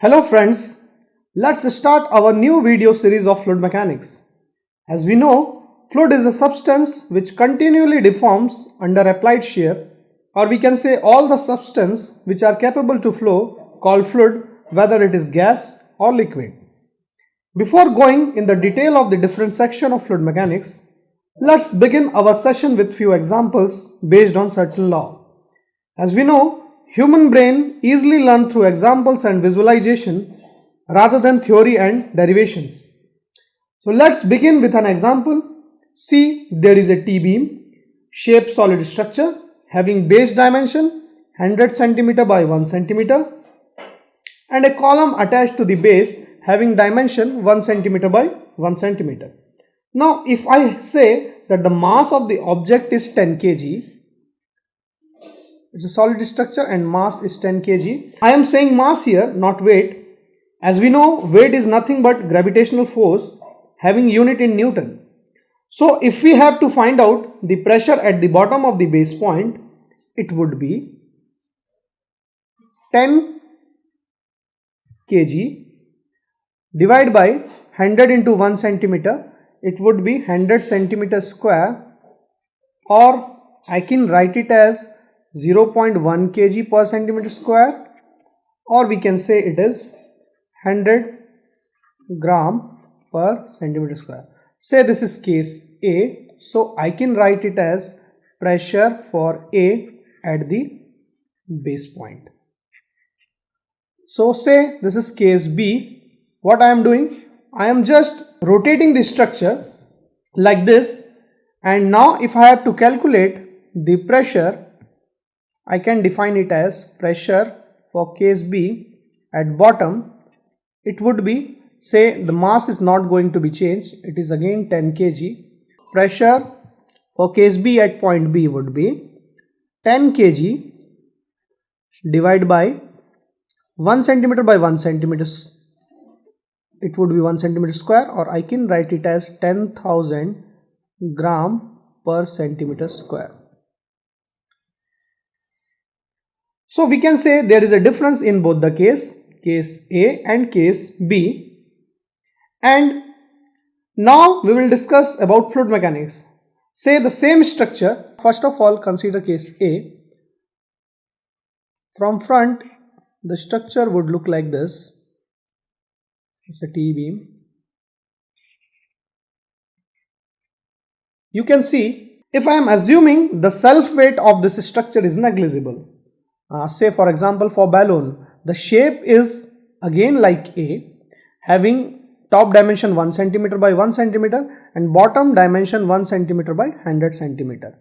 Hello friends, let's start our new video series of fluid mechanics. As we know, fluid is a substance which continually deforms under applied shear, or we can say all the substance which are capable to flow called fluid, whether it is gas or liquid. Before going in the detail of the different section of fluid mechanics, let's begin our session with few examples based on certain law. As we know, human brain easily learn through examples and visualization rather than theory and derivations. So let's begin with an example. See, there is a T-beam, shaped solid structure having base dimension 100 cm by 1 cm and a column attached to the base having dimension 1 cm by 1 cm. Now if I say that the mass of the object is 10 kg, it's a solid structure and mass is 10 kg. I am saying mass here, not weight. As we know, weight is nothing but gravitational force having unit in Newton. So if we have to find out the pressure at the bottom of the base point, it would be 10 kg divided by 100 into 1 centimeter. It would be 100 centimeter square, or I can write it as 0.1 kg per centimeter square, or we can say it is 100 gram per centimeter square. Say this is case A, so I can write it as pressure for A at the base point. So say this is case B. What I am doing? I am just rotating the structure like this, and now if I have to calculate the pressure, I can define it as pressure for case B at bottom. It would be, say the mass is not going to be changed, it is again 10 kg. Pressure for case B at point B would be 10 kg divided by 1 centimeter by 1 centimeter. It would be 1 centimeter square, or I can write it as 10,000 gram per centimeter square. So we can say there is a difference in both the case A and case B. And now we will discuss about fluid mechanics. Say the same structure. First of all, consider case A. From front, the structure would look like this. It's a T-beam. You can see, if I am assuming the self weight of this structure is negligible, say for example for balloon, the shape is again like A, having top dimension 1 centimeter by 1 centimeter and bottom dimension 1 centimeter by 100 centimeter.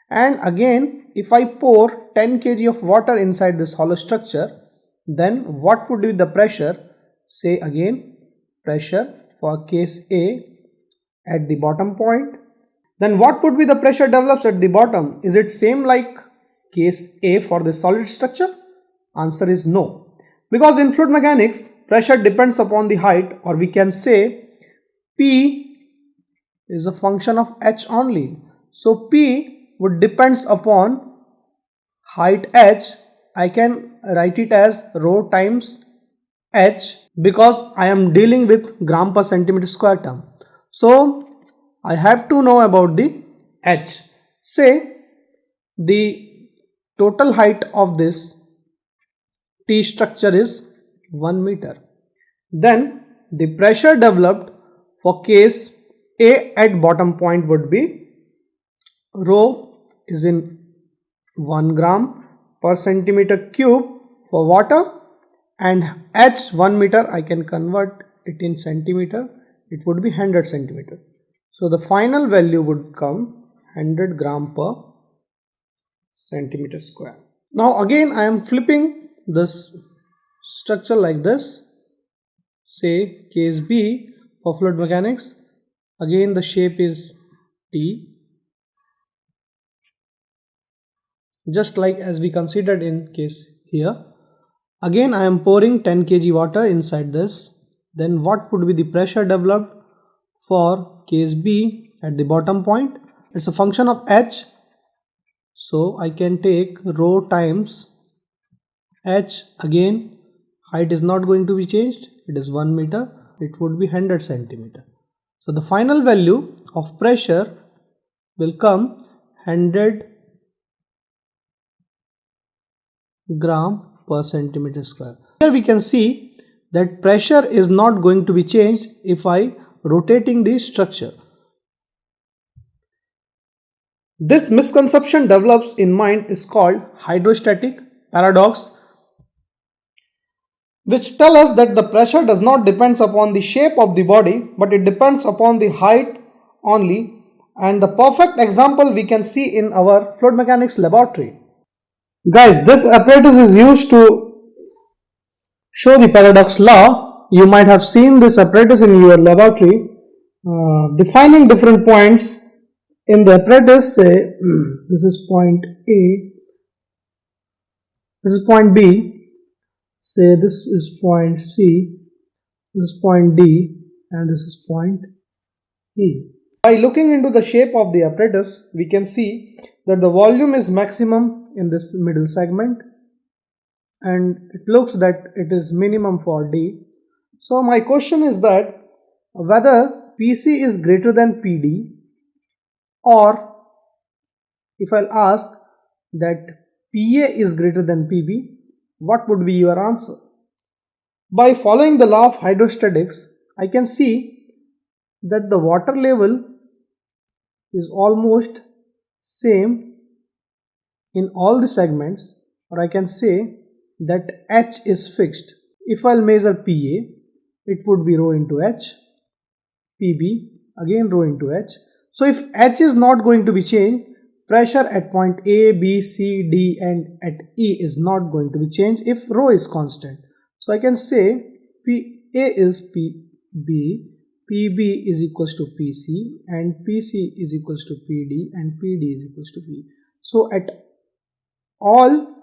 And again, if I pour 10 kg of water inside this hollow structure, then what would be the pressure? Say again, pressure for case A at the bottom point. Then what would be the pressure develops at the bottom? Is it same like case A for the solid structure? Answer is no. Because in fluid mechanics, pressure depends upon the height, or we can say P is a function of H only. So P would depends upon height H. I can write it as rho times H, because I am dealing with gram per centimeter square term. So I have to know about the H. Say the total height of this T structure is 1 meter. Then the pressure developed for case A at bottom point would be rho is in 1 gram per centimeter cube for water, and H 1 meter, I can convert it in centimeter, it would be 100 centimeter. So the final value would come 100 gram per centimeter square. Now again I am flipping this structure like this. Say case B for fluid mechanics, again the shape is T, just like as we considered in case here. Again I am pouring 10 kg water inside this. Then what would be the pressure developed for case B at the bottom point? It's a function of H. So I can take rho times H, again height is not going to be changed, it is 1 meter, it would be 100 centimeter. So the final value of pressure will come 100 gram per centimeter square. Here we can see that pressure is not going to be changed if I rotating the structure. This misconception develops in mind is called hydrostatic paradox, which tell us that the pressure does not depend upon the shape of the body, but it depends upon the height only. And the perfect example we can see in our fluid mechanics laboratory. Guys, this apparatus is used to show the paradox law. You might have seen this apparatus in your laboratory, defining different points in the apparatus. Say this is point A, this is point B, say this is point C, this is point D, and this is point E. By looking into the shape of the apparatus, we can see that the volume is maximum in this middle segment, and it looks that it is minimum for D. So my question is that whether PC is greater than PD, or if I'll ask that PA is greater than PB, what would be your answer? By following the law of hydrostatics, I can see that the water level is almost same in all the segments, or I can say that H is fixed. If I'll measure PA, it would be rho into H, PB again rho into H. So if H is not going to be changed, pressure at point A, B, C, D and at E is not going to be changed if rho is constant. So I can say PA is PB, PB is equals to PC, and PC is equals to PD, and PD is equals to B. So at all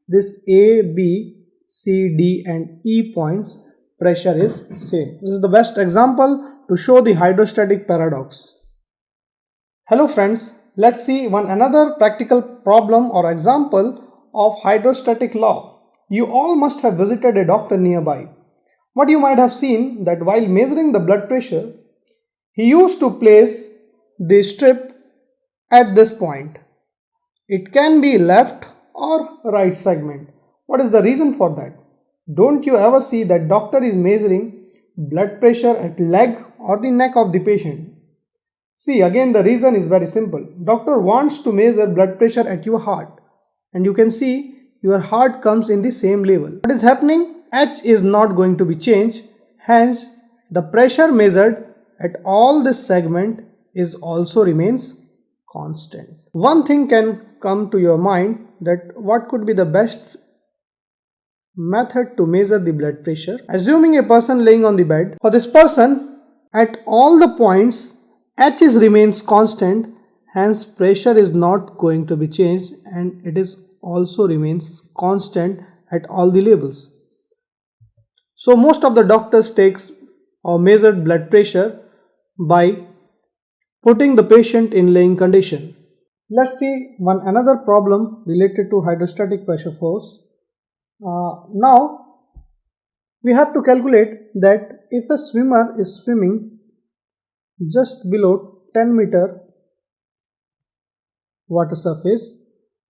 this A, B, C, D and E points, pressure is same. This is the best example to show the hydrostatic paradox. Hello friends, let's see one another practical problem or example of hydrostatic law. You all must have visited a doctor nearby. What you might have seen that while measuring the blood pressure, he used to place the strip at this point. It can be left or right segment. What is the reason for that? Don't you ever see that doctor is measuring blood pressure at leg or the neck of the patient? See, again the reason is very simple. Doctor wants to measure blood pressure at your heart, and you can see your heart comes in the same level. What is happening? H is not going to be changed, hence the pressure measured at all this segment is also remains constant. One thing can come to your mind that what could be the best method to measure the blood pressure. Assuming a person laying on the bed, for this person at all the points H is remains constant, hence pressure is not going to be changed and it is also remains constant at all the levels. So most of the doctors takes or measured blood pressure by putting the patient in laying condition. Let's see one another problem related to hydrostatic pressure force. Now we have to calculate that if a swimmer is swimming just below 10 meter water surface,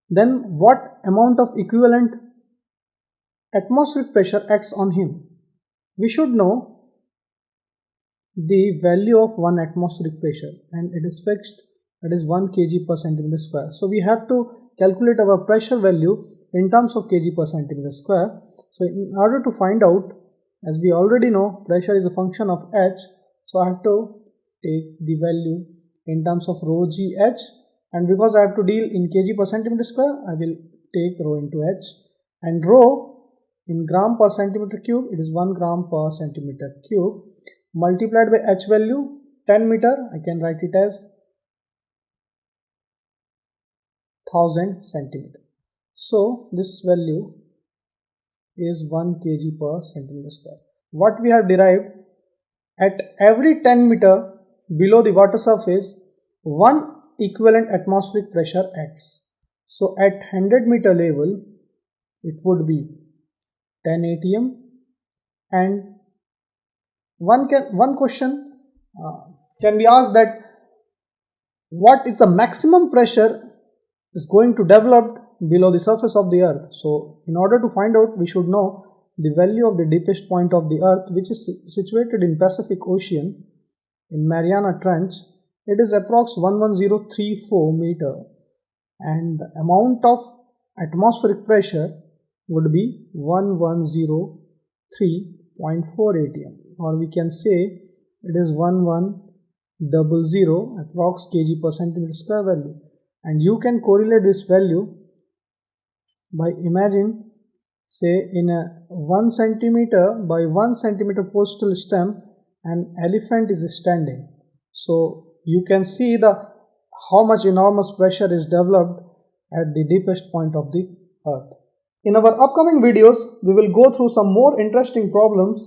then what amount of equivalent atmospheric pressure acts on him? We should know the value of one atmospheric pressure, and it is fixed, that is 1 kg per centimeter square. So we have to calculate our pressure value in terms of kg per centimeter square. So in order to find out, as we already know, pressure is a function of H, so I have to take the value in terms of rho g H, and because I have to deal in kg per centimeter square, I will take rho into H, and rho in gram per centimeter cube, it is 1 gram per centimeter cube, multiplied by H value 10 meter, I can write it as 1000 centimeter. So this value is 1 kg per centimeter square. What we have derived, at every 10 meter below the water surface, one equivalent atmospheric pressure acts. So at 100 meter level, it would be 10 atm, And one question can be asked, that what is the maximum pressure is going to develop below the surface of the earth. So in order to find out, we should know the value of the deepest point of the earth, which is situated in Pacific Ocean in Mariana Trench. It is approx 11034 meter, and the amount of atmospheric pressure would be 1103.4 atm, or we can say it is 1100 approx kg per centimeter square value. And you can correlate this value by imagine, say, in a 1 centimeter by 1 centimeter postal stamp, an elephant is standing. So you can see how much enormous pressure is developed at the deepest point of the earth. In our upcoming videos, we will go through some more interesting problems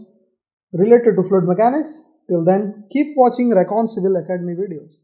related to fluid mechanics. Till then, keep watching Recon Civil Academy videos.